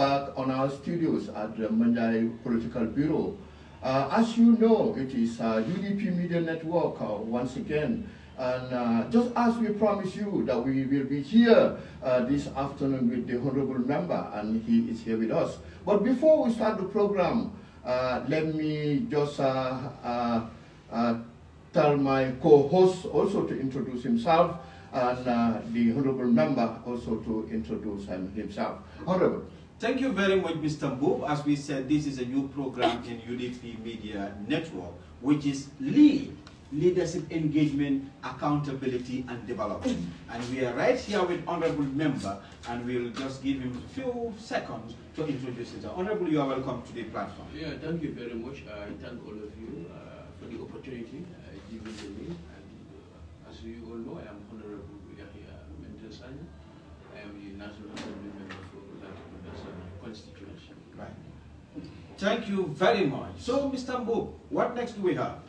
back on our studios at the 𝒂𝒊𝒏 Political Bureau. As you know, it is UDP Media Network once again. And just as we promised you that we will be here this afternoon with the Honorable Member, and he is here with us. But before we start the program, let me just tell my co-host also to introduce himself, and the Honorable Member also to introduce himself. Honorable. Thank you very much, Mr. Bob. As we said, this is a new program in UDP Media Network, which is leadership engagement, accountability, and development. And we are right here with Honorable Member, and we'll just give him a few seconds to introduce himself. Honorable, you are welcome to the platform. Yeah, thank you very much. I thank all of you for the opportunity given to me. And as you all know, I am Honorable Yahya Menteng. I am the National Assembly Member for Latrikunda constituency. Right. Thank you very much. So, Mr. Bob, what next do we have?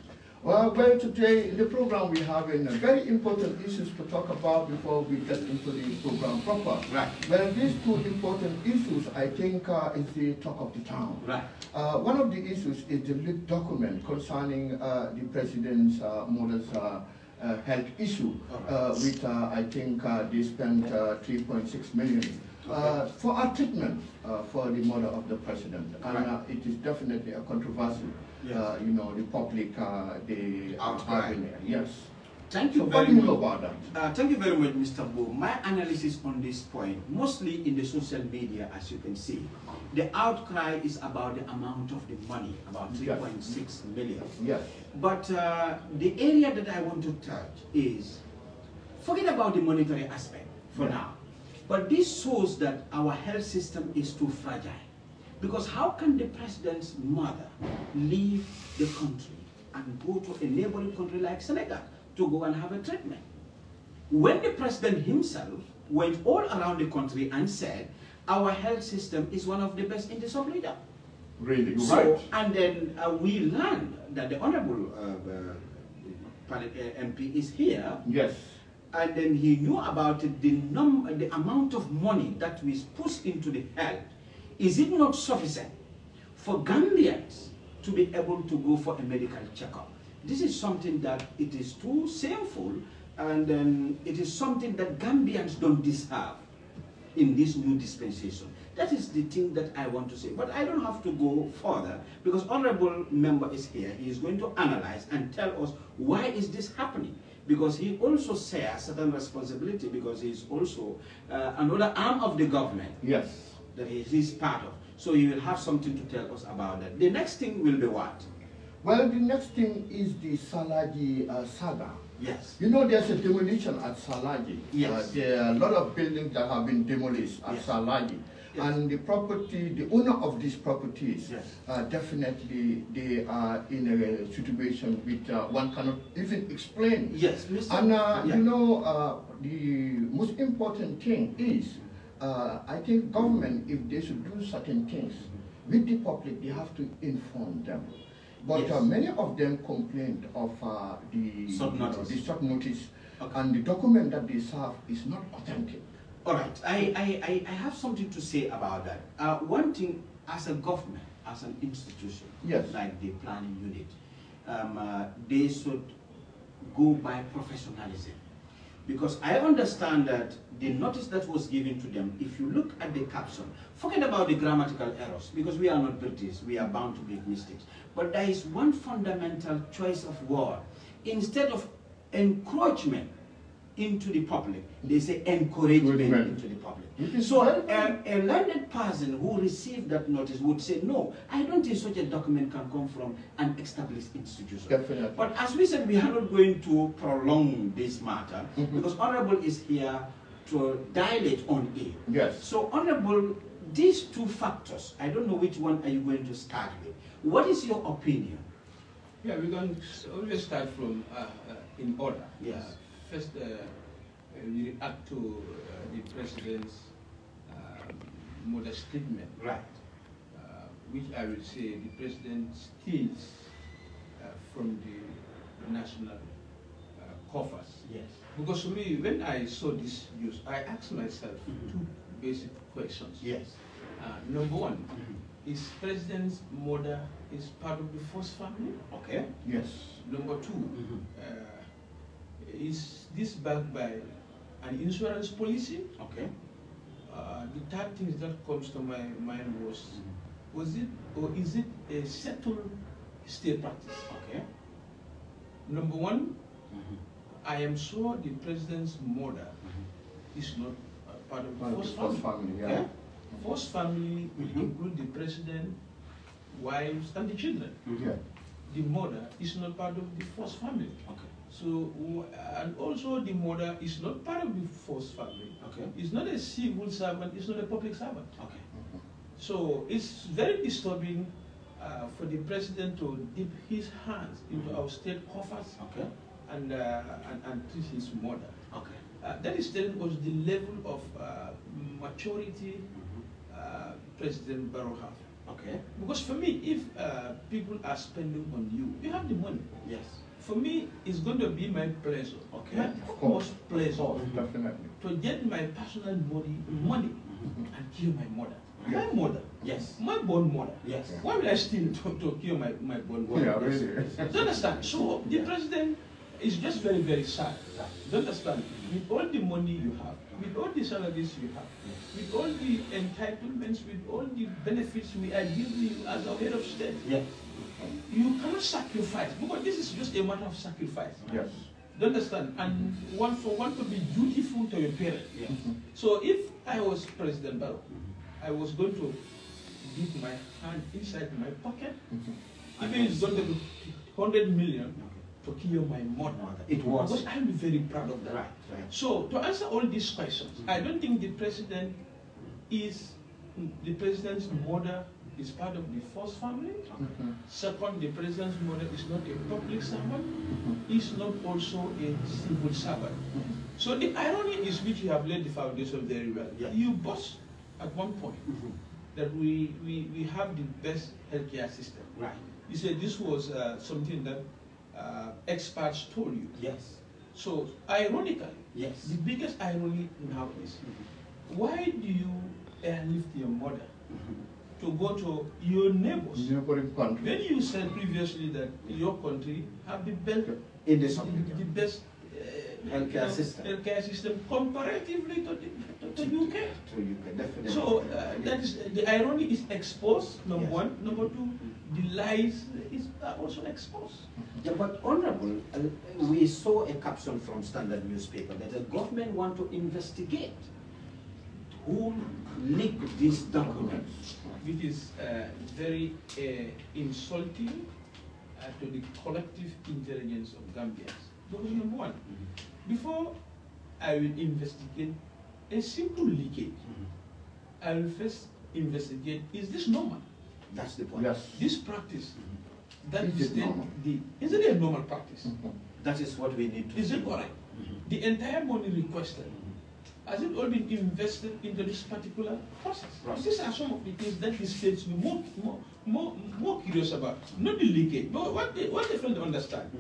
Well, today in the program we have very important issues to talk about before we get into the program proper. Right. Well, these two important issues, I think, is the talk of the town. Right. One of the issues is the leaked document concerning the president's mother's health issue, which I think they spent 3.6 million. For our treatment for the mother of the president, and it is definitely a controversy. Yes. You know, the public, they are having it. Yes. Thank you so very much. What do you know about that? Thank you very much, Mr. Bo. My analysis on this point, mostly in the social media, as you can see, the outcry is about the amount of the money, about 3.6 million. Yes. But the area that I want to touch is, forget about the monetary aspect for now. But this shows that our health system is too fragile. Because how can the president's mother leave the country and go to a neighboring country like Senegal to go and have a treatment? When the president himself went all around the country and said, our health system is one of the best in the sub-region. Really? So, right. And then we learned that the Honorable MP is here. Yes. And then he knew about it, the amount of money that was pushed into the health. Is it not sufficient for Gambians to be able to go for a medical checkup? This is something that it is too shameful, and it is something that Gambians don't deserve in this new dispensation. That is the thing that I want to say. But I don't have to go further because Honorable Member is here. He is going to analyze and tell us why is this happening. Because he also shares certain responsibility because he is also another arm of the government. Yes. That he's part of. So he will have something to tell us about that. The next thing will be what? Well, the next thing is the 𝒑𝒔 saga. Yes. You know, there's a demolition at 𝒑𝒔. Yes. There are a lot of buildings that have been demolished at 𝒑𝒔. Yes. And the property, the owner of these properties, definitely they are in a situation which one cannot even explain. Yes, Mr. And you know, the most important thing is, I think government, if they should do certain things with the public, they have to inform them. But many of them complained of the short notice, and the document that they serve is not authentic. All right, I have something to say about that. One thing, as a government, as an institution, like the planning unit, they should go by professionalism. Because I understand that the notice that was given to them, if you look at the caption, forget about the grammatical errors, because we are not British, we are bound to make mistakes. But there is one fundamental choice of word. Instead of encroachment into the public, they say encouragement into the public. So a learned person who received that notice would say, no, I don't think such a document can come from an established institution. Definitely. But as we said, we are not going to prolong this matter because Honorable is here to dilate on it. Yes. So Honorable, these two factors, I don't know which one are you going to start with. What is your opinion? Yeah, we're going to always start from in order. Yes. First, we react to the president's modest statement. Right. Which I will say the president steals from the national coffers. Yes. Because for me, when I saw this news, I asked myself two basic questions. Yes. Number one, is President's mother is part of the first family? Okay. Yes. Number two, is this backed by an insurance policy? Okay. The third thing that comes to my mind was it or is it a settled state practice? Okay. Number one, I am sure the President's mother is not part of the first family. Yeah. Okay? First family will include the President, wives, and the children. Yeah. The mother is not part of the first family. Okay. So, and also the mother is not part of the first family. Okay. It's not a civil servant, it's not a public servant. Okay. So it's very disturbing for the President to dip his hands into our state coffers and treat his mother. Okay. That is telling us the level of maturity President Barrow has. Okay. Because for me, if people are spending on you, you have the money. Yes. For me, it's going to be my pleasure, okay, my utmost pleasure, definitely, to get my personal money and kill my mother. Yes. My mother. Yes. My born mother. Yes. Why would I steal to kill my born mother? Yeah, really. Do you understand? So the President is just very, very sad. Do you understand? With all the money you have, with all the salaries you have, with all the entitlements, with all the benefits we are giving you as our head of state, you cannot sacrifice, because this is just a matter of sacrifice. Yes. Do you understand? And one to be dutiful to your parents. Yes. So if I was President Barrow, I was going to dip my hand inside my pocket. Even it's going to be 100 million to kill my mother. It was. Because I'll be very proud of that. Right. So to answer all these questions, I don't think the President's mother is part of the first family. Second, the President's mother is not a public servant. Is not also a civil servant. So the irony is, which you have laid the foundation very well. You boast at one point that we have the best healthcare system. Right. You said this was something that experts told you. Yes. So ironically, the biggest irony now is, why do you airlift your mother to go to your neighbors? Neighboring country. When you said previously that your country have the best, healthcare system comparatively to UK. Definitely. So that is the irony is exposed. Number one. Number two, the lies is also exposed. Yeah, but Honorable, we saw a caption from Standard newspaper that the government want to investigate who leaked these documents. Which is very insulting to the collective intelligence of Gambians. Because number one, before I will investigate a simple leakage, I will first investigate, is this normal? That's the point. Yes. This practice, that is it normal? Is it a normal practice? That is what we need to Is it correct? The entire money requested, has it all been invested into this particular process? These are some of the things that the states will be more curious about. Not the leakage, but what they fail to understand.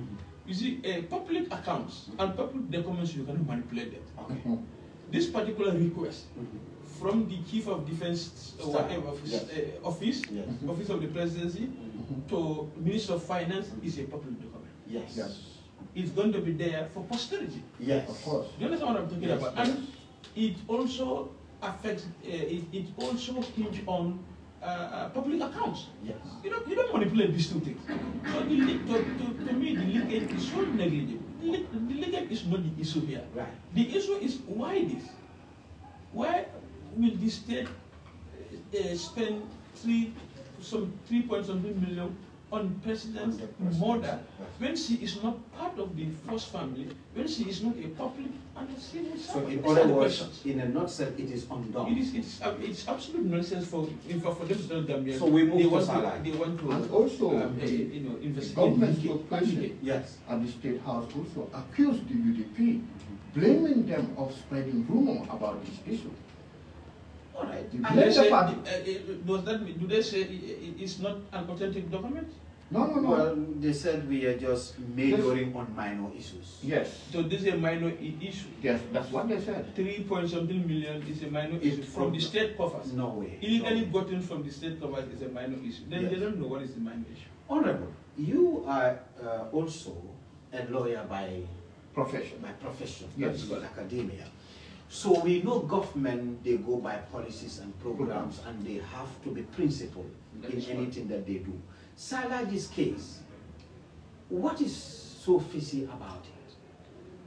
You see, public accounts and public documents, you cannot manipulate them. This particular request from the Chief of Defense office of the Presidency to Minister of Finance is a public document. Yes. It's going to be there for posterity. Yes. Of course. Do you understand what I'm talking about? And it also affects, it also hinges on public accounts. Yes. You don't manipulate these two things. So to me, the leakage is so negligible. The leakage is not the issue here. Right. The issue is why this? Why will the state spend some 3.something million on President's mother when she is not part of the first family, when she is not a public and a civil servant? So in other words, in a nutshell, it is undone. It's absolute nonsense for them to tell Gambia. So we move they to want Salah. They want to And also, investigate. government spokesperson at the State House also accused the UDP, blaming them of spreading rumor about this issue. All right. Do they say do they say it's not an authentic document? No. Well, they said we are just majoring on minor issues. Yes. So this is a minor issue. Yes, that's what they said. 3.something million is a minor issue from the state coffers. No way. Illegally gotten from the state coffers is a minor issue. Then they don't know what is the minor issue. Honorable, you are also a lawyer by profession. Yes. That's academia. So we know government, they go by policies and programs, and they have to be principled in anything that they do. 𝒕𝒊𝒔's case, what is so fishy about it,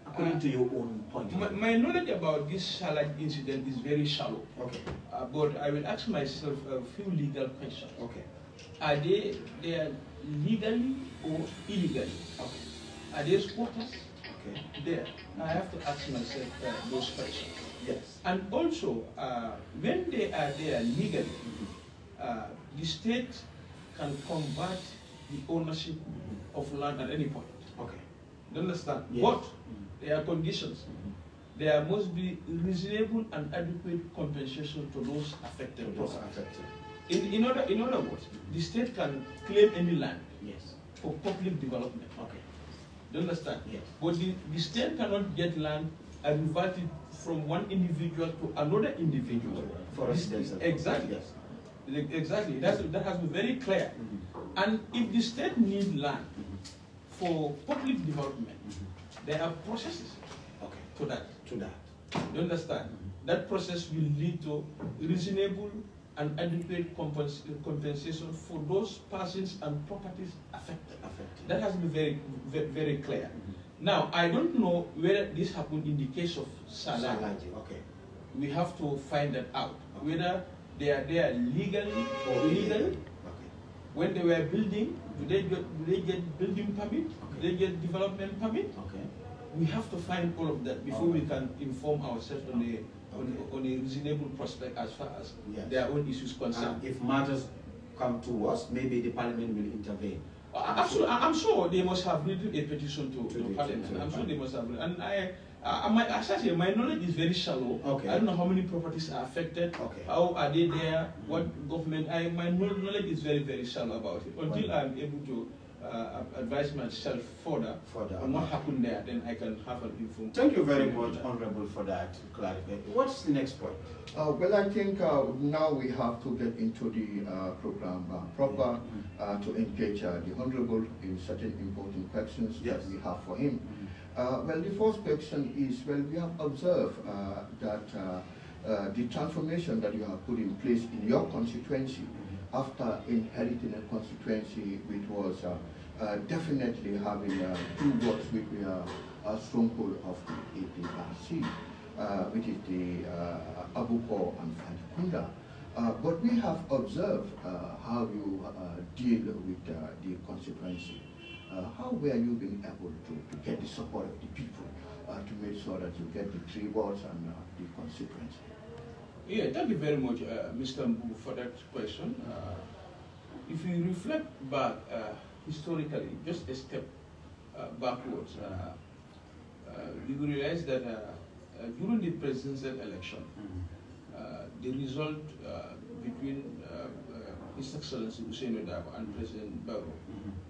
according to your own point of view? My knowledge about this 𝒕𝒊𝒔 incident is very shallow. Okay. But I will ask myself a few legal questions. Okay. Are they legally or illegally? Okay. Are they squatters? Okay. There. I have to ask myself those questions. Yes. And also, when they are there legally, the state can convert the ownership of land at any point. Okay. You understand? Yes. But there are conditions. There must be reasonable and adequate compensation to those affected. In other words, the state can claim any land for public development. Okay. Do you understand? Yes. But the state cannot get land and revert it from one individual to another individual. For residential. Exactly. Yes. Exactly. That has to be very clear. And if the state needs land for public development, there are processes to that. You understand? That process will lead to reasonable and adequate compensation for those persons and properties affected. That has to be very, very clear. Now, I don't know whether this happened in the case of 𝒕𝒊𝒔. Okay. We have to find that out. Whether they are there legally or illegally. When they were building, do they get building permit? Do they get development permit? Okay. We have to find all of that before we can inform ourselves on a reasonable prospect as far as their own issues concerned. If matters come to us, maybe the parliament will intervene. I'm sure they must have written a petition to parliament. I'm sure they must have. And as I say, my knowledge is very shallow. Okay. I don't know how many properties are affected. Okay. How are they there? What government? My knowledge is very, very shallow about it. Until I'm able to advise myself further on what happened there, then I can have an information. Thank you very much, Honorable, for that clarification. What's the next point? Well, I think now we have to get into the program proper to engage the Honorable in certain important questions that we have for him. Well, the first question is, well, we have observed that the transformation that you have put in place in your constituency after inheriting a constituency which was definitely having two wards which were a stronghold of the APRC, which is the Abuko and Latrikunda. But we have observed how you deal with the constituency. How were you being able to get the support of the people to make sure that you get the 3 wards and the constituency? Yeah, thank you very much, Mr. Mbu, for that question. If you reflect back historically, just a step backwards, you will realize that during the presidential election, the result between His Excellency 𝒂𝒄𝒄𝒏 and President Barrow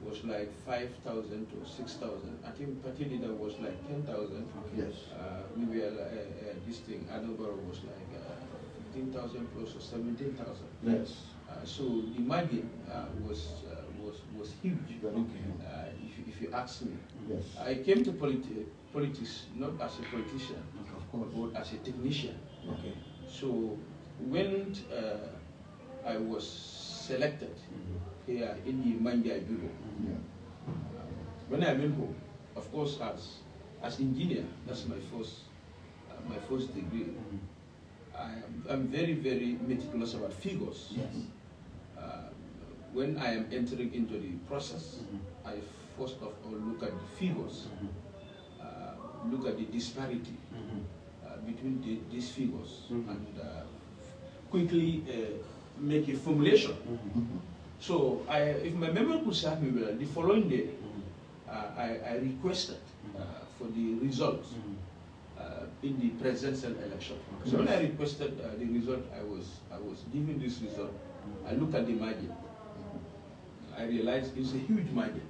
was like 5,000 to 6,000. I think party leader was like 10,000. Yes. We were this thing. Barrow was like 15,000 plus or 17,000. Yes. So the margin was huge. If you ask me. Yes. I came to politics not as a politician, but as a technician. Okay. So when I was selected here in the Manja Bureau, when I went home, of course, as engineer, that's my first degree. I'm very, very meticulous about figures. Yes. When I am entering into the process, I first of all look at the figures, look at the disparity between these figures, and quickly make a formulation. So, if my memory could serve me well, the following day, I requested for the results in the presidential election. So when I requested the result, I was given this result. I looked at the margin. I realized it's a huge margin.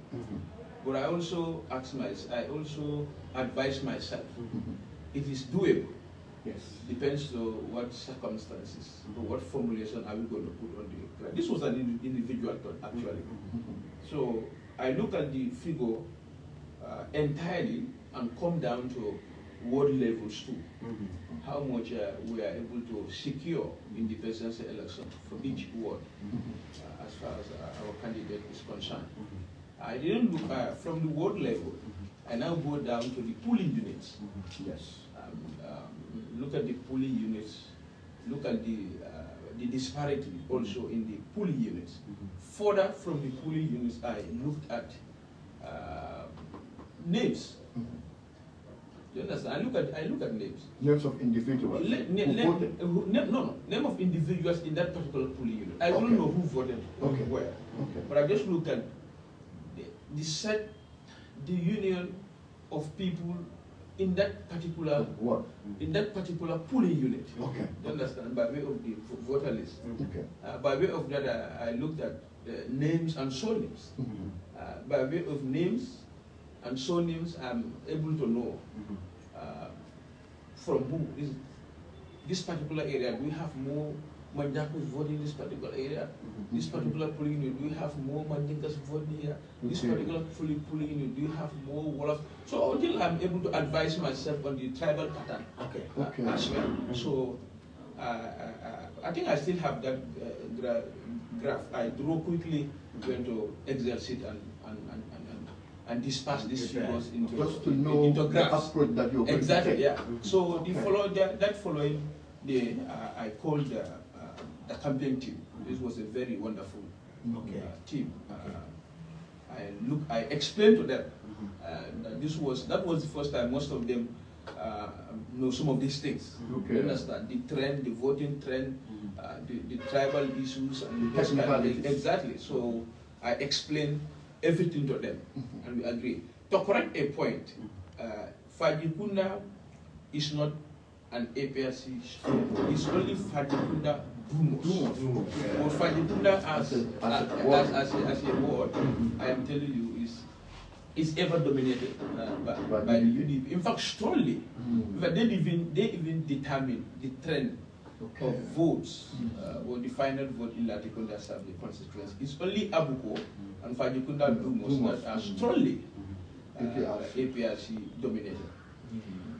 But I also advise myself, it is doable. Yes. Depends on what circumstances, or what formulation are we going to put on the plan. This was an individual thought, actually. So I look at the figure entirely and come down to ward levels too. How much we are able to secure in the presidential election for each ward, as far as our candidate is concerned. I didn't look from the ward level. I now go down to the polling units. Yes. Look at the polling units. Look at the disparity also in the polling units. Further from the polling units, I looked at names. You understand? I look at names. Names of individuals. Name of individuals in that particular polling unit. I don't know who voted where. But I just looked at the union of people in that particular polling unit. You understand? By way of the voter list. By way of that, I looked at names and surnames. By way of names and surnames, I'm able to know from who is this particular area. Do we have more Manjakus voting in this particular area? This particular polling unit, do we have more Mandinkas voting here? This particular polling unit, do you have more Wolof? So until I'm able to advise myself on the tribal pattern as well. So I think I still have that graph. I draw quickly going to Excel sheet and disperse these figures into just to know the approach that you're going to take. So the following day, I called the campaign team. This was a very wonderful team. I explained to them that that was the first time most of them know some of these things. You understand the trend, the voting trend, the tribal issues, and the technicalities. Exactly. So I explained everything to them, and we agree. To correct a point, Latrikunda is not an APRC state. It's only Latrikunda Dumos. Or Latrikunda as a word, I am telling you, is ever dominated by the UDP. In fact, strongly. But they even determine the trend of votes or the final vote in Latrikunda Assembly constituency. It's only Abuko and Latrikunda Dumos that are strongly APRC dominated.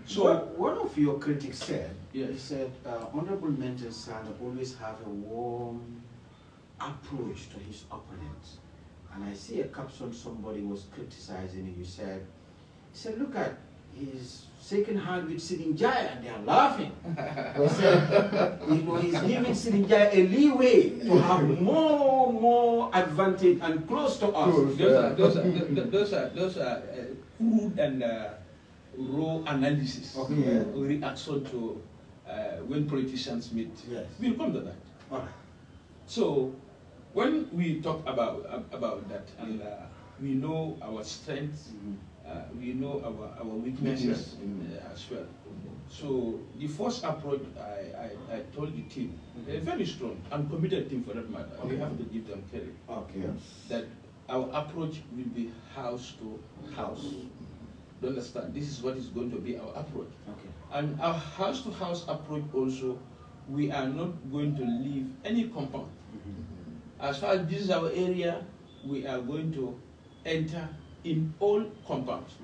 So one of your critics said, he said, Honorable Menteng always have a warm approach to his opponents. And I see a caption somebody was criticizing and he said, look at, he's shaking hand with 𝒕𝒉𝒊𝒔 and they are laughing. He said, he's giving 𝒕𝒉𝒊𝒔 a leeway to have more advantage and close to us. Those are crude and raw analysis, reaction to when politicians meet. We'll come to that. So when we talk about that, and we know our strengths, we know our weaknesses as well. So the first approach I told the team, a very strong and committed team for that matter. We have to give them credit. That our approach will be house to house. You understand? This is what is going to be our approach. And our house-to-house approach also, we are not going to leave any compound. As far as this is our area, we are going to enter in all compounds.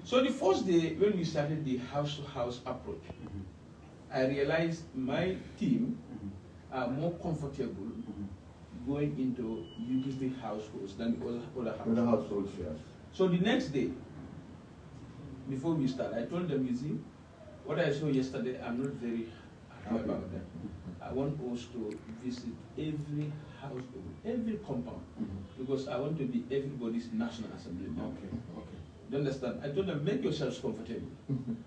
So the first day when we started the house-to-house approach, I realized my team are more comfortable going into UDP households than the other households. So the next day, before we start, I told them, you see, what I saw yesterday, I'm not very happy about that. I want us to visit every household, every compound, because I want to be everybody's National Assembly member. You understand? I told them, make yourselves comfortable.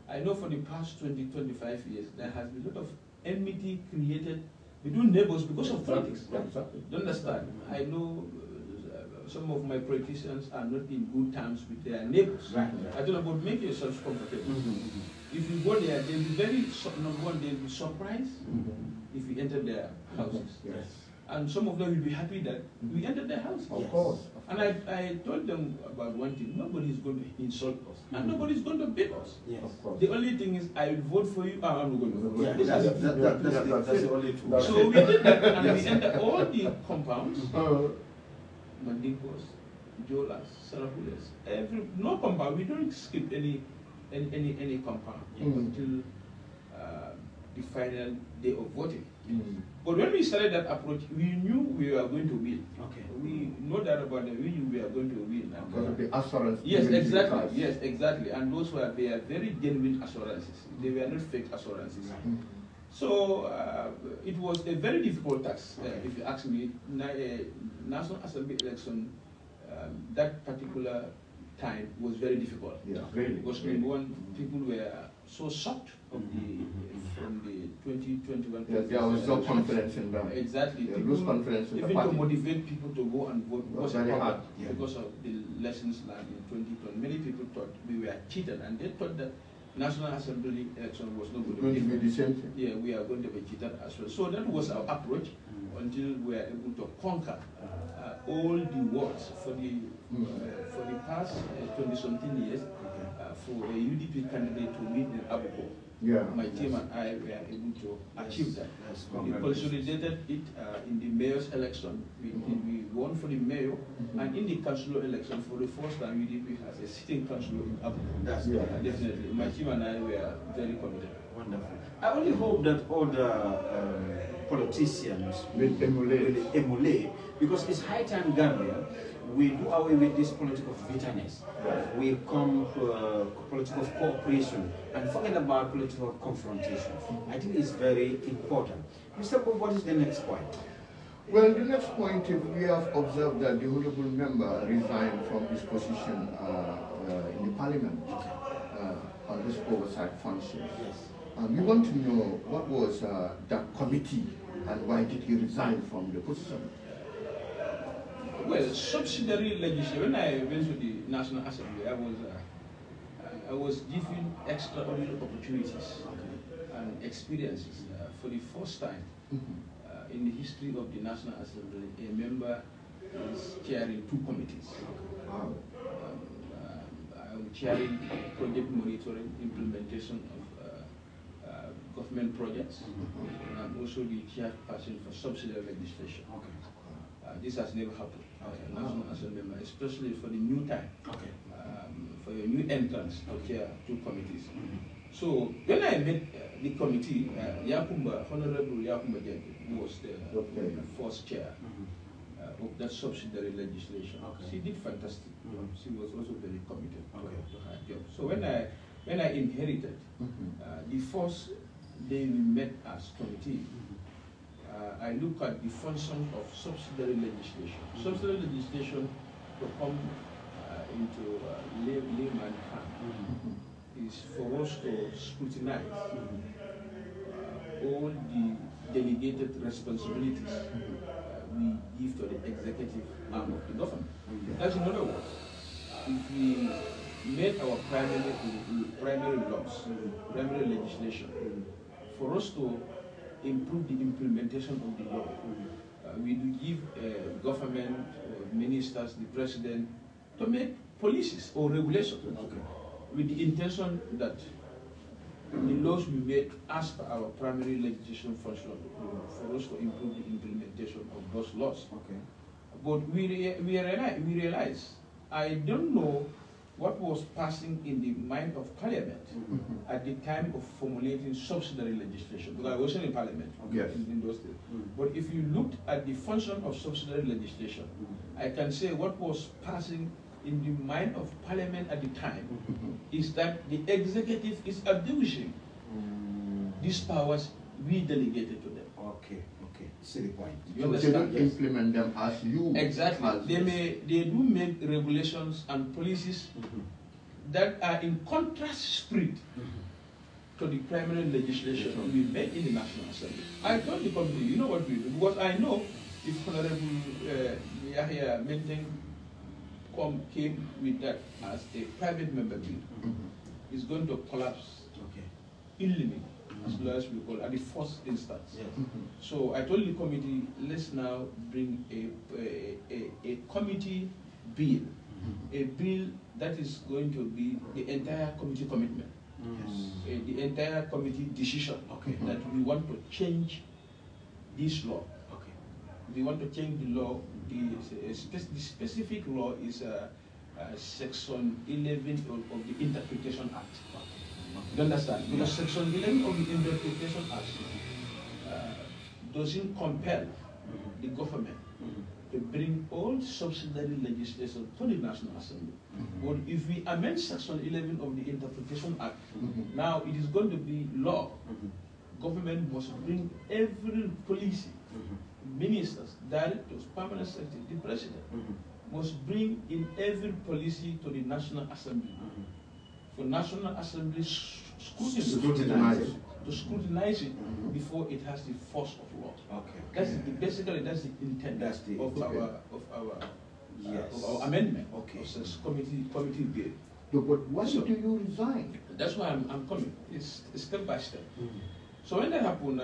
I know for the past 20, 25 years, there has been a lot of enmity created between neighbors because of politics. You understand? I know some of my politicians are not in good terms with their neighbors. I told them, but make yourselves comfortable. If you go there, they'll be very, number one, they'll be surprised if you enter their houses. And some of them will be happy that we entered their house. Of course. And I told them about one thing: nobody is going to insult us, and nobody is going to beat us. Yes. Of course. The only thing is, I will vote for you. I'm not going to vote for you. That's the only truth. So we did that, and we entered all the compounds. Mandingos, Jolas, Sarahules, no compound. We don't skip any compound until the final day of voting. But when we started that approach, we knew we were going to win. Okay. We know that about it. We knew we are going to win. Because of the assurance. Yes, exactly. Yes, exactly. And those were very genuine assurances. They were not fake assurances. So it was a very difficult task. If you ask me, National Assembly election, that particular time was very difficult. Yeah, really. Because people were so shocked of from the 2021. There was no confidence in them. Exactly. Lose confidence in the party. party. To motivate people to go and vote was very hard. Because of the lessons learned in 2020. Many people thought we were cheated, and they thought that National Assembly election was not going to be the same thing. Yeah, we are going to be cheated as well. So that was our approach until we were able to conquer all the wards for the past 20-something years for a UDP candidate to win in Abuko. Yeah. My team and I were able to achieve that. We consolidated it in the mayor's election. We won for the mayor, and in the councillor election, for the first time, UDP has a sitting councillor in Abuko. That's definitely. My team and I were very committed. Wonderful. I only hope that all the politicians will emulate, because it's high time Gambia we do away with this political bitterness. We come to a political cooperation and forget about political confrontation. I think it's very important. Mr. Bob, what is the next point? Well, the next point, we have observed that the honorable member resigned from his position in the parliament on this oversight function. Yes. We want to know what was that committee and why did he resign from the position? Well, subsidiary legislation. When I went to the National Assembly, I was given extraordinary opportunities and experiences for the first time in the history of the National Assembly. A member is chairing 2 committees. Wow. I'm chairing project monitoring, implementation of government projects, and I'm also the chairperson for subsidiary legislation. This has never happened. National Assembly member, especially for the new time, for your new entrance to chair 2 committees. So when I met the committee, Honorable 𝒂𝒄𝒄𝒏 was the first chair of that subsidiary legislation. She did fantastic. She was also very committed to her job. So when I inherited, the first day we met as committee, I look at the function of subsidiary legislation. Subsidiary legislation to come into layman term is for us to scrutinize all the delegated responsibilities we give to the executive arm of the government. That's in other words, if we made our primary laws, primary legislation, for us to improve the implementation of the law, we do give government, ministers, the president, to make policies or regulations with the intention that the laws we made as per our primary legislation function for us to improve the implementation of those laws. But we realize, I don't know what was passing in the mind of Parliament at the time of formulating subsidiary legislation, because I wasn't in Parliament in those days. But if you looked at the function of subsidiary legislation, I can say what was passing in the mind of Parliament at the time is that the executive is abusing these powers we delegated to them. See the point. You understand? They don't implement them as you. Exactly. They do make regulations and policies that are in contrast spirit to the primary legislation we made in the National Assembly. I told the committee, you know what we do, because I know if Honorable Yahya Menteng came with that as a private member bill, it's going to collapse illegally. as lawyers we call, at the first instance. So I told the committee, let's now bring a committee bill, a bill that is going to be the entire committee commitment, the entire committee decision that we want to change this law. We want to change the law. The specific law is Section 11 of the Interpretation Act. You understand? Because Section 11 of the Interpretation Act doesn't compel the government to bring all subsidiary legislation to the National Assembly. But if we amend Section 11 of the Interpretation Act, now it is going to be law. Government must bring every policy, ministers, directors, permanent secretary, the president, must bring in every policy to the National Assembly. For National Assembly to scrutinize it before it has the force of law. That's basically that's the intent of our amendment of committee bill. But why do you resign? That's why I'm coming. It's step by step. So when that happened,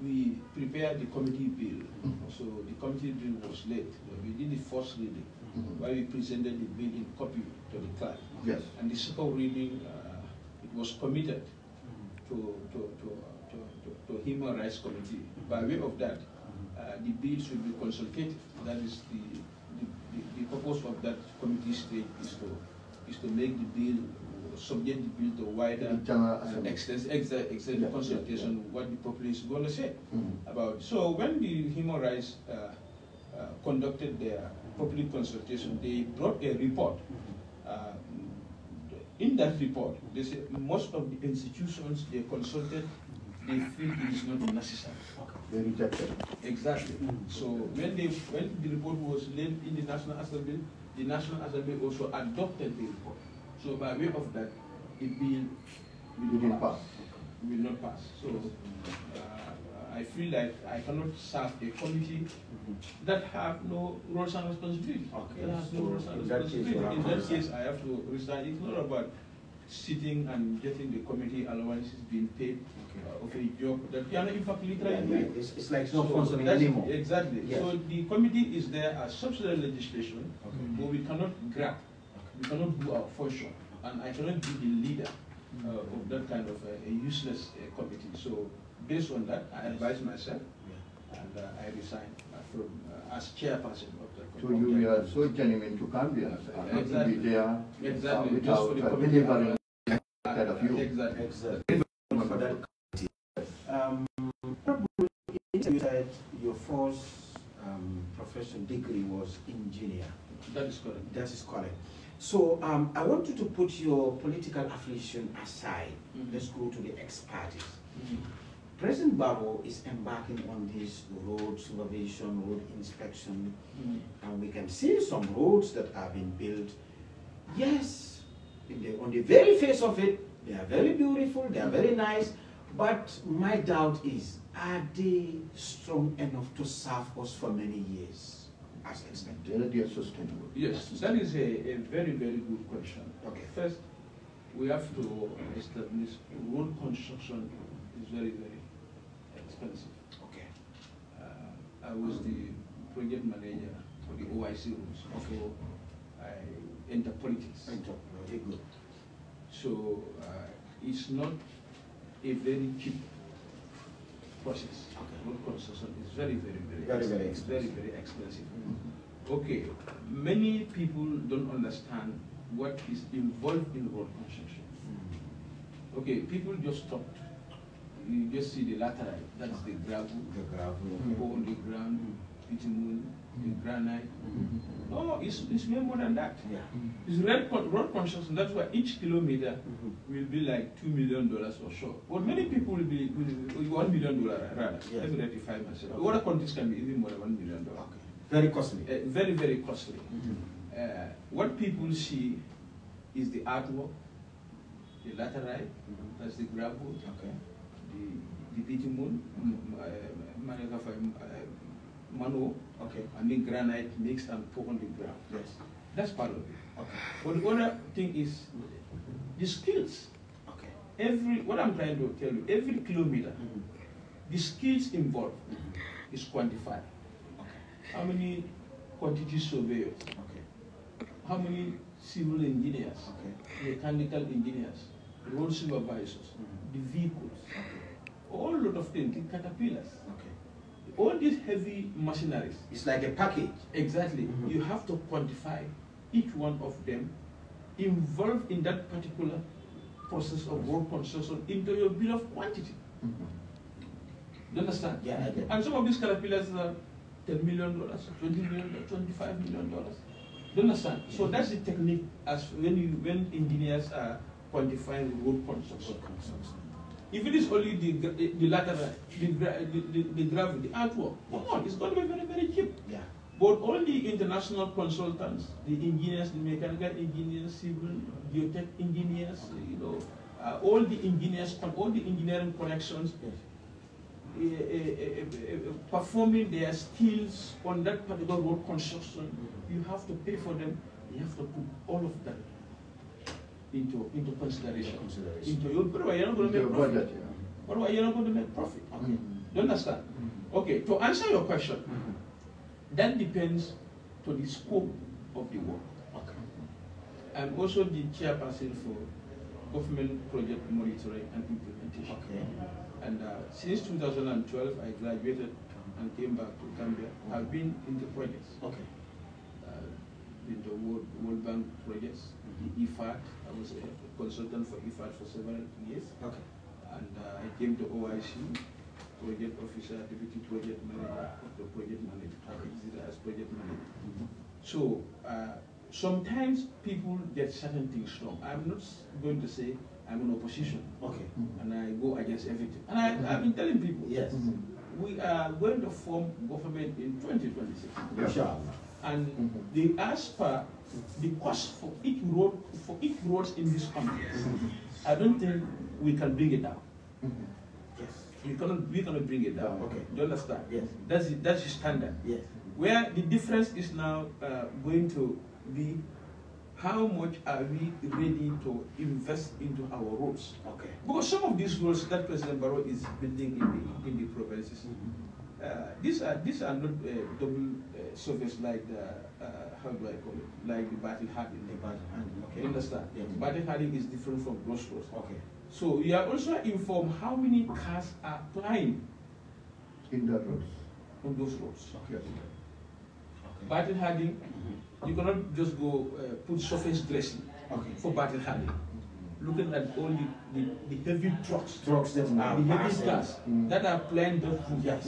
we prepared the committee bill. So the committee bill was late. We did the first reading, where we presented the bill in copy to the clerk. Yes. And the second reading, it was committed to Human Rights Committee. By way of that, the bill should be consulted. That is the purpose of that committee stage is to make the bill, subject the bill to wider extensive consultation, what the populace is going to say about it. So when the Human Rights conducted their public consultation, they brought a report. In that report, they said most of the institutions they consulted, they feel it is not necessary. They rejected. Exactly. So when the report was laid in the National Assembly also adopted the report. So by way of that, the bill will not pass. So I feel like I cannot serve a committee that have no roles and responsibilities. In that case, I have to resign. It's not about sitting and getting the committee allowances being paid of a job that cannot in fact literally it's like it's not functioning anymore. Exactly. Yes. So the committee is there as subsidiary legislation, but we cannot grab, we cannot do our function, and I cannot be the leader of that kind of a useless committee. So based on that, I advise myself, and I resign from as chairperson of the committee. So you are so genuine to Gambians, and not to be there exactly. without delivering ahead of you. Exactly. You said your first professional degree was engineer. That is correct. That is correct. So I want you to put your political affiliation aside. Let's go to the expertise. President Barrow is embarking on this road supervision, road inspection, and we can see some roads that are being built. Yes, on the very face of it, they are very beautiful, they are very nice, but my doubt is, are they strong enough to serve us for many years as expected? They are sustainable. Yes, that is a very, very good question. Okay. First, we have to establish road construction is very, very expensive. Okay. I was the project manager for the OIC roads before I entered politics. Very good. So it's not a very cheap process. Road construction is very, very, very expensive. Okay, many people don't understand what is involved in road construction. Okay, people just talk. You just see the lateral, that's the gravel, pour on the ground, bitumen, the granite. No, it's way more than that. It's road construction, that's why each kilometer will be like $2 million or so. But many people will be $1 million rather. Let me rectify myself. Other countries can be even more than $1 million. Very costly. Very, very costly. What people see is the artwork, the laterite, that's the gravel, the bitumen, mano, and the granite mixed and put on the ground. Yes. That's part of it. But the other thing is the skills. what I'm trying to tell you, every kilometer, the skills involved is quantified. How many quantity surveyors? How many civil engineers, mechanical engineers, road supervisors, the vehicles, all lot of things, the caterpillars, all these heavy machineries. It's like a package. Exactly. You have to quantify each one of them, involved in that particular process of road construction into your bill of quantity. You understand? Yeah, I get. And some of these caterpillars are $10 million, $20 million, $25 million. You understand? So that's the technique as when engineers are quantifying road construction. If it is only the lateral, the gravel, the earthwork, come on, it's going to be very, very cheap. Yeah. But all the international consultants, the engineers, the mechanical engineers, civil, geotech engineers, you know, all the engineers, all the engineering connections, performing their skills on that particular road construction, you have to pay for them. You have to put all of that into consideration. Into your budget. You're not going to make profit. Otherwise, you're not going to make profit. Okay. Do you understand? Okay. To answer your question, that depends to the scope of the work. Okay. I'm also the chairperson for government project monitoring and implementation. Okay. And since 2012, I graduated and came back to Gambia. I've been in the projects. Okay. In the World Bank projects, the IFAD. I was a consultant for IFAD for several years. Okay. And I came to OIC, project officer, deputy project manager of the project manager. Okay. As project manager. So sometimes people get certain things wrong. I'm not going to say I'm in opposition. Okay. And I go against everything. And I've been telling people, yes, we are going to form government in 2026. Inshallah. And they ask for the cost for each road in this country. I don't think we can bring it down. Yes. We cannot bring it down. Okay. Do you understand? Yes. That's the standard. Yes. Where the difference is now going to be how much are we ready to invest into our roads? Okay. Because some of these roads that President Barrow is building in the provinces, these are not double surface like the how do I call it? Like the battle hardening. Okay. You understand? Yes. Battle hardening is different from gross roads. Okay. So you are also informed how many cars are plying in that roads. On those roads. Okay. Battle hardening, you cannot just go put surface dressing for battle hardening. Looking at all the heavy trucks that are the heavy cars that are planned those routes. Yes.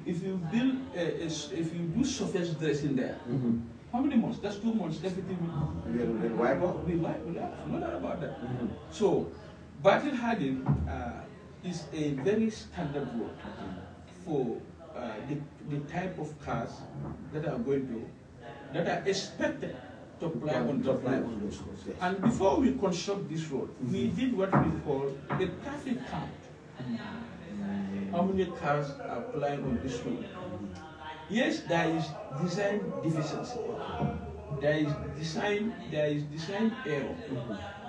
If you build if you do surface dressing there, how many months? That's 2 months. Everything will wipe out. No doubt about that. So battle hardening is a very standard road for the type of cars that are expected to ply on those roads. And before we construct this road, we did what we call a traffic count. How many cars are plying on this road? Yes, there is design deficiency. There is design error,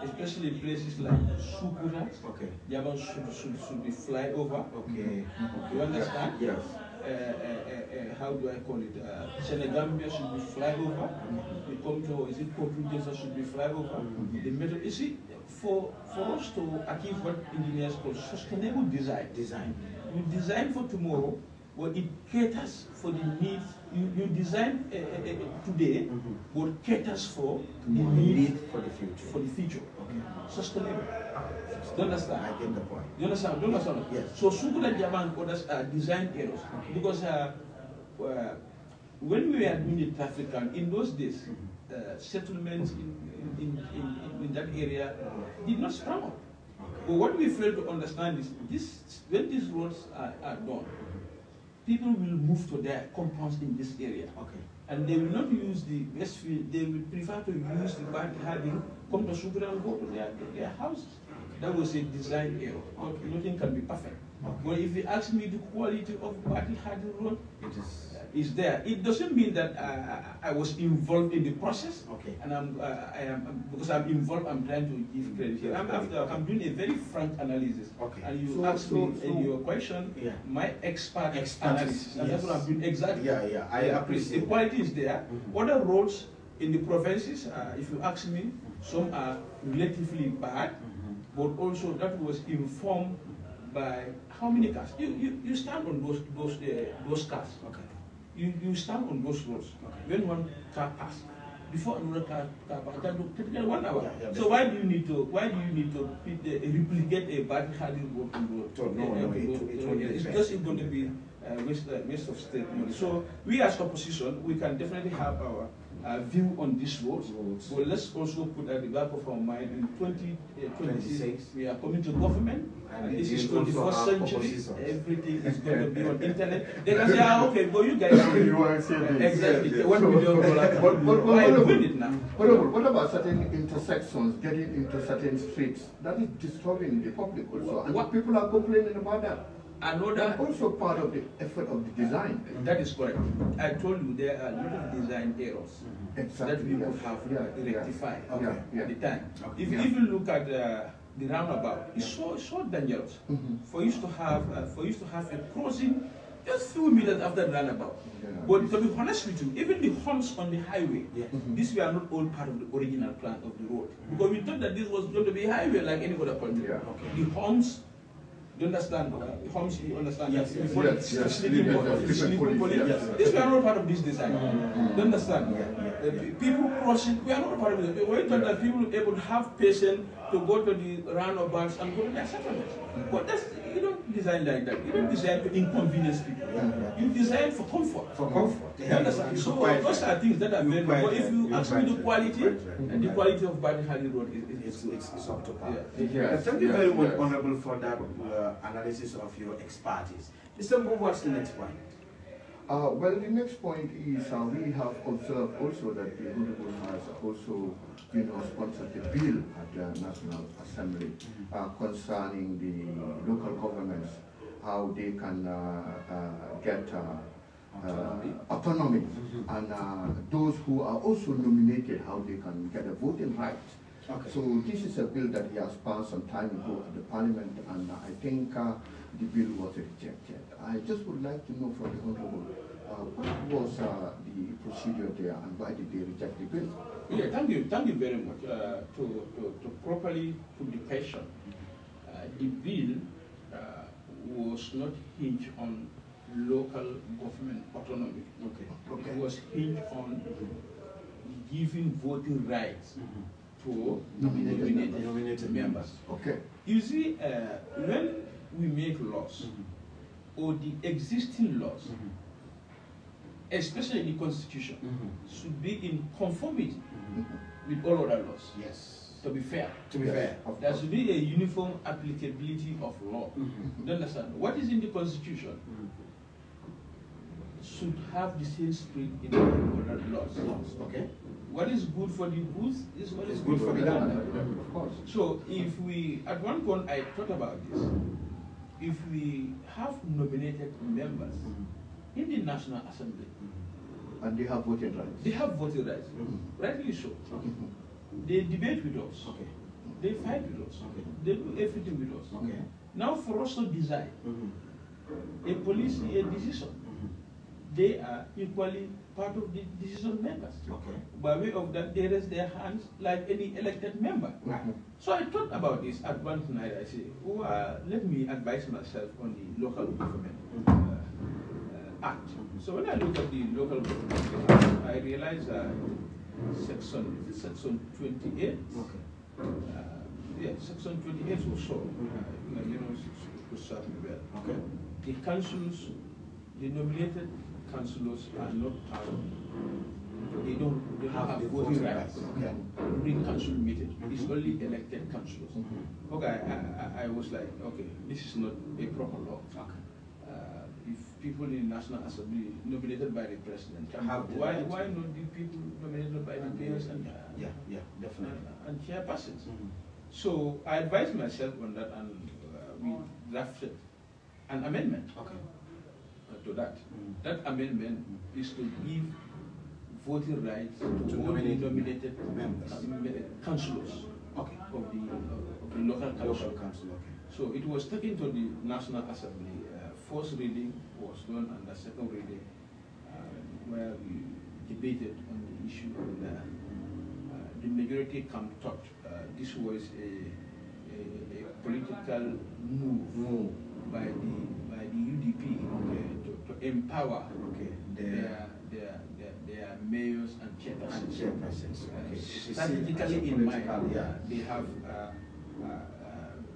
especially places like Sukura. Okay. Yaban should be flyover. Okay. You understand? Yes. How do I call it? Senegambia should be flyover. We come to, is it Portuguesa should be flyover? The method, you see, for us to achieve what engineers call sustainable design. You design for tomorrow, but it caters for the needs. You design today, but caters for the need for the future. Okay. Sustainable. Do you understand? I get the point. Do you understand? Do you understand? Yes. So Sukura Japan others are design errors. Because when we were doing the traffic count, in those days, settlements in that area did not sprung up. But what we fail to understand is when these roads are done, people will move to their compounds in this area. Okay. And they will not use the Westfield, they will prefer to use the bad hardening, come to Sukura and go to their houses. That was a design error. Okay. Nothing can be perfect. Okay. But if you ask me the quality of battle hardened road, is there. It doesn't mean that I was involved in the process. Okay. And because I'm involved, I'm trying to give credit here. I'm doing a very frank analysis. Okay. And you asked me in your question, my expert analysis. And that's what I'm doing exactly. Yeah, I appreciate the quality is there. Other roads in the provinces, if you ask me, some are relatively bad, but also that was informed by how many cars. You stand on those cars. Okay. You stand on those roads. Okay. When one car passes, before another car passes, that will take 1 hour. So why do you need to replicate a bad handling road on road? It's just going to be waste of state money. So we as opposition, we can definitely have our view on these roads, but let's also put at the back of our mind in 2026 we are coming to government, and this is 21st century. Everything is going to be on internet. They can say, okay, but you guys exactly $1 million. Why are you doing it now? What about certain intersections, getting into certain streets? That is disturbing the public also, and what people are complaining about that. That's also part of the effort of the design. That is correct. I told you there are a lot of design errors that we could have rectified at the time. If you look at the roundabout, it's so dangerous for you to have a crossing just few meters after the roundabout. But to be honest with you, even the humps on the highway, these were not all part of the original plan of the road, because we thought that this was going to be a highway like any other country. The humps. Do you understand? Homes, you understand? Yes. These were not part of this design. Do you understand? People crossing, we are not part of it. We thought that people were able to have patience to go to the roundabouts and go to their settlements. But you don't design like that. You don't design to inconvenience people. You design for comfort. For comfort. You understand? So those are things that are very good. But if you ask me the quality, and the quality of Badihali Road is up to par. Thank you very much, Honorable, for that analysis of your expertise. Mr. Mbo, what's the next point? Well, the next point is we have observed also that the Honorable has also sponsored a bill at the National Assembly concerning the local governments, how they can get autonomy, and those who are also nominated, how they can get a voting right. Okay. So this is a bill that he has passed some time ago at the Parliament, and I think the bill was rejected. I just would like to know from the Honorable, what was the procedure there, and why did they reject the bill? Yeah, thank you very much. To properly put the question, the bill was not hinged on local government autonomy. Okay. It was hinged on giving voting rights to nominated members. Okay. You see, when we make laws, or the existing laws, especially the Constitution, should be in conformity with all other laws. Yes. To be fair. To be fair. There should be a uniform applicability of law. Do you understand? What is in the Constitution should have the same spirit in the other laws. Okay. What is good for the goose is what is good for the gander. Of course. So if we, at one point I thought about this, if we have nominated members in the National Assembly, and they have voting rights. They have voting rights, rightly so. They debate with us. They fight with us. They do everything with us. Now for us to decide a policy, a decision, they are equally part of the decision makers. By way of that, they raise their hands like any elected member. So I thought about this at one night. I said, let me advise myself on the local government act. So when I look at the local government act, I realized section 28. Section 28 or so. The councils, the nominated councillors are not they don't have voting rights during council meeting. It's only elected councillors. Okay, I was like, okay, this is not a proper law. If people in the National Assembly nominated by the president, why not the people nominated by the mayors and definitely and chairpersons? So I advised myself on that, and we drafted an amendment to to that. That amendment is to give voting rights to nominated members, councillors of the local council. So it was taken to the National Assembly. First reading was done, and the second reading, where we debated on the issue, and the majority thought this was a political move by the UDP to empower their mayors and chairpersons. Strategically in mind, they have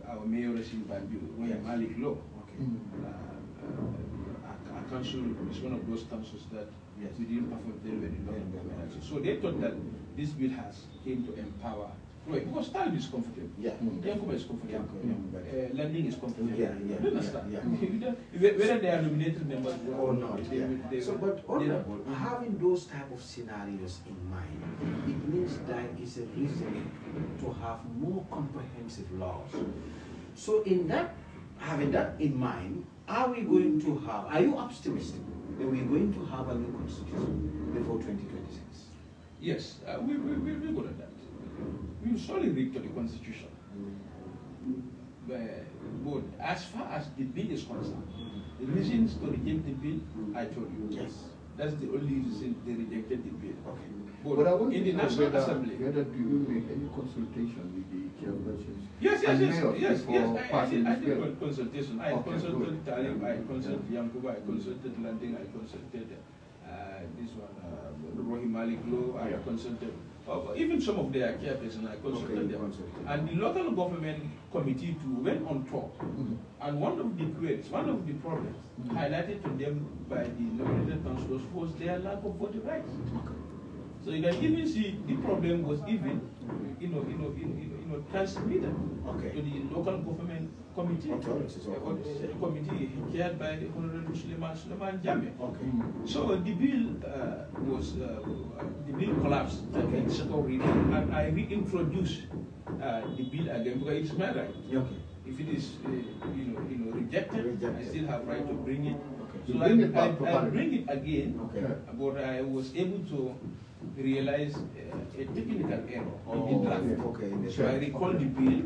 our mayoress in Banjul, Malik Law. Our council is one of those councils that we didn't perform very well. So they thought that this bill has came to empower. Right, because time is comfortable. Yankuba is comfortable. Landing is comfortable. You understand? Whether they are nominated members or not. But honorable, having those type of scenarios in mind, it means that it's a reason to have more comprehensive laws. So in that, having that in mind, are you optimistic that we're going to have a new constitution before 2026? Yes, we're good at that. We will surely read to the Constitution. But as far as the bill is concerned, the reasons to reject the bill, I told you. Yes. That's the only reason they rejected the bill. But I want in the National Assembly, whether do you make any consultation with the chairpersons? Yes. I did consultation. I consulted Talib, I consulted Yankuba, I consulted Landing, I consulted this one, Rohi Malik Law, I consulted. Even some of their chairpersons, I consulted them. And the local government committee too went on top. And one of the queries, one of the problems highlighted to them by the nominated councillors was their lack of voting rights. So you can even see the problem was even, transmitted to the local government committee, committee chaired by Honorable Suleiman Jame. So the bill the bill collapsed in second reading, and I reintroduced the bill again because it's my right. If it is rejected, I still have right to bring it. So I bring it again, but I was able to realize a technical error in the draft. So I recall the bill.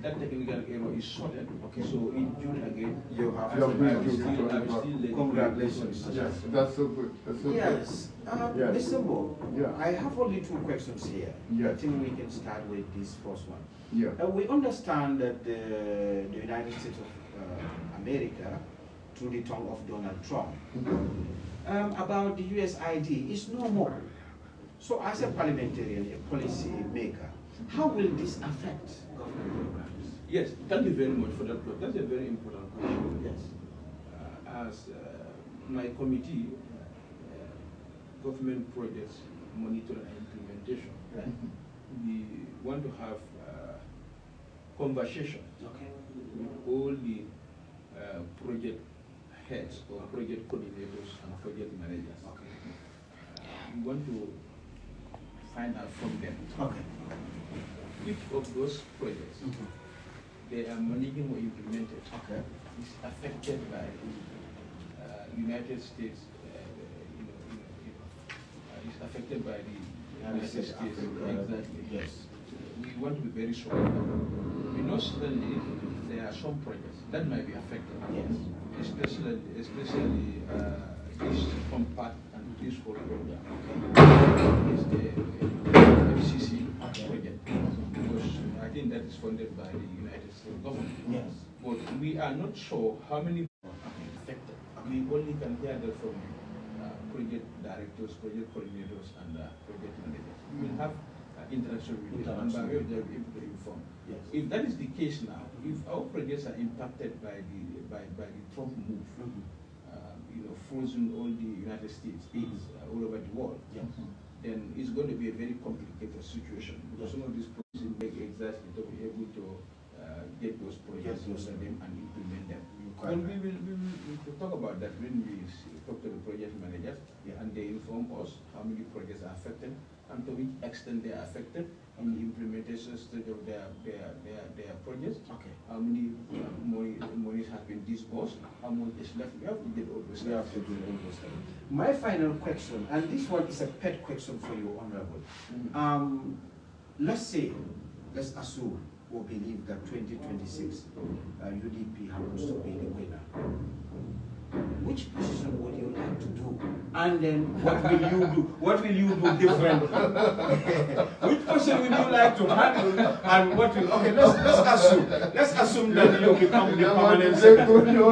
That technical error is sorted. So in June again, you have congratulations. Yes, that's so good. That's so good. Mr. Bo, I have only two questions here. I think we can start with this first one. We understand that the United States of America, through the tongue of Donald Trump, about the USID is no more. So as a parliamentarian, a policy maker, how will this affect government programs? Yes, thank you very much for that. That's a very important question. Yes. As my committee, government projects monitoring and implementation, we want to have conversation with all the project heads or project coordinators and project managers. We want to find out from them which of those projects they are managing or implemented is affected by United States, is affected by the United States. Exactly. Yes. We want to be very sure. We know certainly there are some projects that might be affected. Yes. Especially this compact and this whole program. Is the FCC project, because I think that is funded by the United States government. Yes. But we are not sure how many are affected. We only can hear that from project directors, project coordinators, and project managers. We will have interaction with them, and by way of that, we will be informed. Yes. If that is the case now, if our projects are impacted by the Trump move, frozen all the United States aids all over the world, then it's going to be a very complicated situation, because some of these projects make exactly to be able to get those projects and implement them. Well, we will talk about that when we talk to the project managers, and they inform us how many projects are affected and to which extent they are affected in the implementation stage of their projects. Okay. How many monies have been disbursed, how much is left. We have to get all those stuff. We have to do all those stuff. My final question, and this one is a pet question for you, Honorable. Let's assume or believe that 2026 UDP happens to be the winner. Which position would you like to do? And then what will you do? What will you do different? Which position would you like to handle? And what will, okay, let's assume that you become the permanent secretary. No,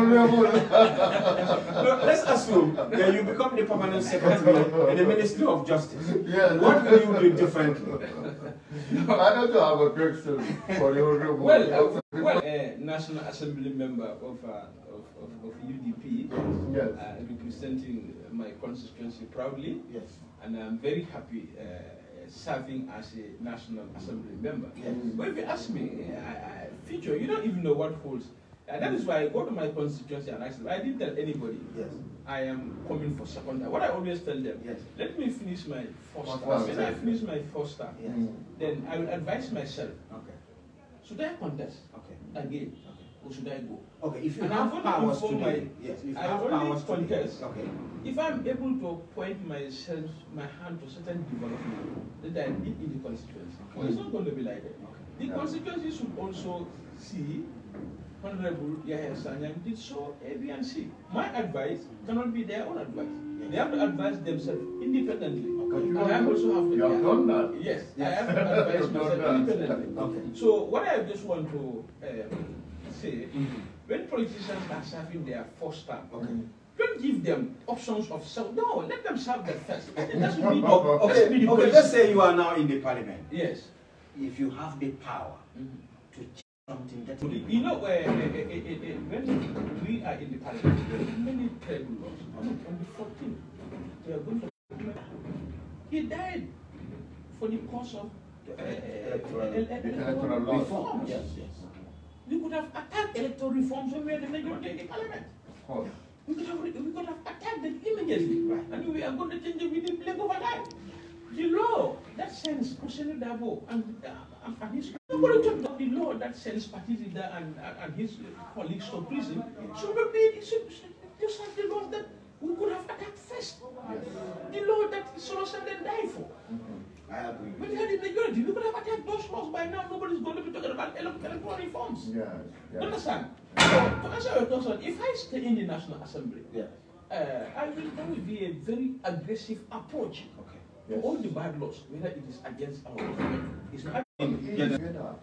let's assume that you become the permanent secretary in the Ministry of Justice. Yes. What will you do differently? I don't have a question for your well, a National Assembly member of UDP, yes. Representing my constituency proudly, yes. And I'm very happy serving as a National Assembly member. Yes. But if you ask me, future, you don't even know what holds. That is why I go to my constituency and I didn't tell anybody. Yes. I am coming for second time. What I always tell them, yes. Let me finish my first term. When I finish my first term, yes. Then I will advise myself. Okay. Should I contest? Okay. Again? Okay. Or should I go? Okay. If you have powers today, yes. If I only contest. Okay. If I'm able to point my hand to certain development that I need in the constituency, okay. Well, it's not going to be like that. Okay. The constituency should also see. Honorable Yahya Sanyang did so A, B, and C. My advice cannot be their own advice. Yes. They have to advise themselves independently. Okay. And I also have to. You have done that. Yes, yes. I have to advise myself independently. Okay. So what I just want to say, when politicians are serving their first term, don't give them options of self. No, let them serve that first. I think that's really okay. Let's say you are now in the parliament. Yes. If you have the power to something that you know, when we are in the parliament, there are many tribal laws. On the 14th, we are going to. He died for the cause of electoral reforms. Yes, yes. We could have attacked electoral reforms when we had the majority in the parliament. Of course. We could have attacked them immediately, right. And we are going to change it within blink of an eye. The law that sends 𝒂𝒊𝒏 and his nobody talked about the law that sends 𝒕𝒉𝒊𝒔 and his colleagues to prison should not be just like the law that we could have attacked first. Yes. The law that 𝒂𝒊𝒏 then died for. I agree. When we had the majority, we could have attacked those laws by now. Nobody's going to be talking about electoral reforms. Yes. Yes. Understand? So, to answer your question, if I stay in the National Assembly, yes. That will be a very aggressive approach. Okay. Yes. All the bad laws, whether it is against our government, is not. Whether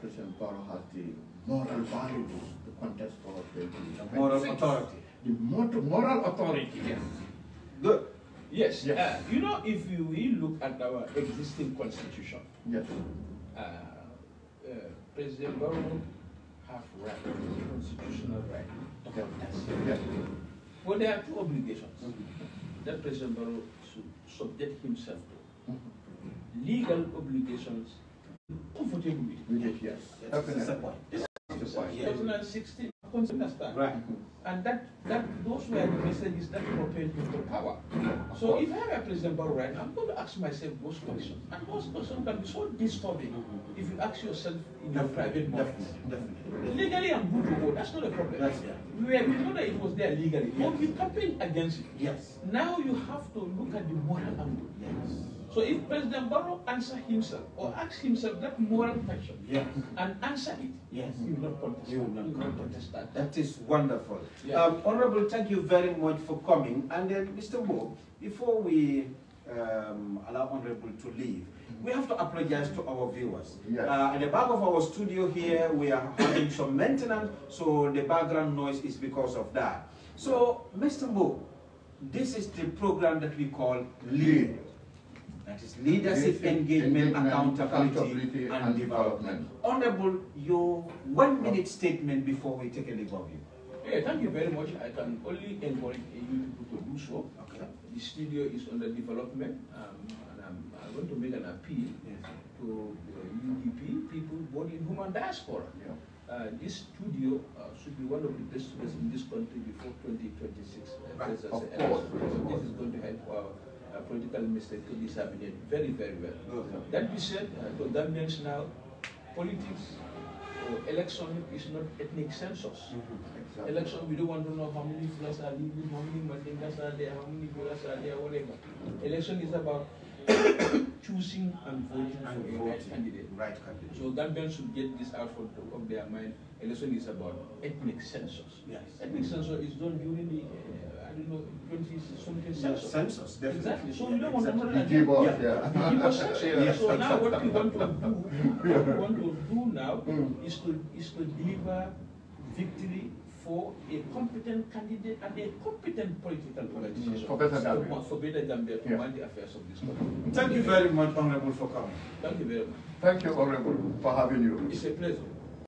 President Barrow has the moral values to contest for the moral authority. The moral authority. Yes. Good. Yes. Yes. You know, if we look at our existing constitution, yes. President Barrow have right, constitutional right to contest. Yes. Well, there are two obligations that President Barrow should subject himself to. Legal obligations, comfortably with it, yes. That's the point. This is 2016, right? And those were the messages that propelled him to power. So if I have a President Barrow right now, I'm going to ask myself those questions. And those questions can be so disturbing if you ask yourself in your private moments. Legally, I'm good to go. That's not a problem. We know that it was there legally. But we campaigned against it. Yes. Now you have to look at the moral angle. Yes. So if President Barrow answers himself or asks himself that moral question, yes, and answer it, yes, he will not contest. You will not contest that. That is wonderful. Yeah. Honorable, thank you very much for coming. And then, Mr. Mo, before we allow Honorable to leave, we have to apologize to our viewers. Yes. At the back of our studio here, we are having some maintenance, so the background noise is because of that. So, Mr. Mo, this is the program that we call LEAD. That is Leadership, Engagement, Accountability, and Development. Honorable, your 1-minute statement before we take a leave of you. Yeah, thank you very much. I can only encourage you people to do so. Okay. The studio is under development, and I'm going to make an appeal to UDP people born in human diaspora. Yeah. this studio should be one of the best studios in this country before 2026. Of So course. this is going to help our political mistake to disseminate very, very well. That being said, to Gambians now, politics or election is not ethnic census. Exactly. Election, we don't want to know how many Fulas are living, how many Mandingas are there, how many Fulas are there, whatever. Election is about choosing and voting for the right candidate. So Gambians should get this out of their mind. Election is about ethnic census. Yes. Ethnic census is done during the, I don't know, 20-something census. Census, definitely. Exactly. So we don't want another Give us, Give us census. Yes. So now what we want to do, now is to deliver victory for a competent candidate and a competent political organization. For better Gambia. For better Gambia, to manage the affairs of this country. Thank you very much, Honorable, for coming. Thank you very much. Thank you, Honorable, for having you. It's a pleasure.